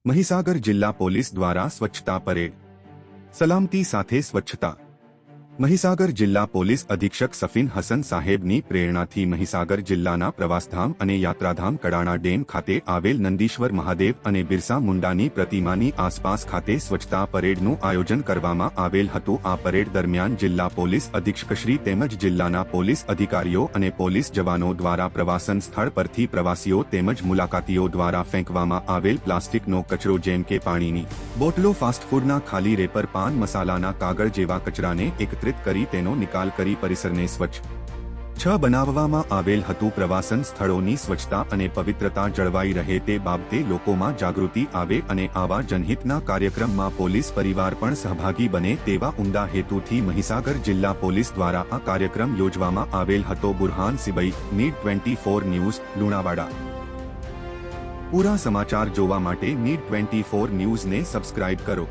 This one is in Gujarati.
મહીસાગર જિલ્લા પોલીસ દ્વારા સ્વચ્છતા પરેડ સલામતી સાથે સ્વચ્છતા મહીસાગર જિલ્લા પોલીસ અધિક્ષક સફીન હસન સાહેબની પ્રેરણાથી મહીસાગર જિલ્લાના પ્રવાસધામ અને યાત્રાધામ કડાણા ડેમ ખાતે આવેલ નંદીશ્વર મહાદેવ અને બિરસા મુંડાની પ્રતિમાની આસપાસ ખાતે સ્વચ્છતા પરેડનું આયોજન કરવામાં આવેલ હતું। આ પરેડ દરમિયાન જિલ્લા પોલીસ અધિક્ષકશ્રી તેમજ જિલ્લાના પોલીસ અધિકારીઓ અને પોલીસ જવાનો દ્વારા પ્રવાસન સ્થળ પરથી પ્રવાસીઓ તેમજ મુલાકાતીઓ દ્વારા ફેંકવામાં આવેલ પ્લાસ્ટિકનો કચરો જેમ કે પાણીની બોટલો, ફાસ્ટફૂડના ખાલી રેપર, પાન મસાલાના કાગળ જેવા કચરાને એકત્રિત કરી તેનો નિકાલ કરી પરિસરને સ્વચ્છ બનાવવામાં આવેલ હતું। પ્રવાસન સ્થળોની સ્વચ્છતા અને પવિત્રતા જળવાઈ રહે તે બાબતે લોકોમાં જાગૃતિ આવે અને આવા જનહિતના કાર્યક્રમમાં પોલીસ પરિવાર પણ સહભાગી બને તેવા ઉમદા હેતુથી મહીસાગર જિલ્લા પોલીસ દ્વારા આ કાર્યક્રમ યોજવામાં આવેલ હતો। Burhan Sibai, need 24 news, Lunawada. પૂરા સમાચાર જોવા માટે નીડ 24 ન્યૂઝને સબસ્ક્રાઇબ કરો।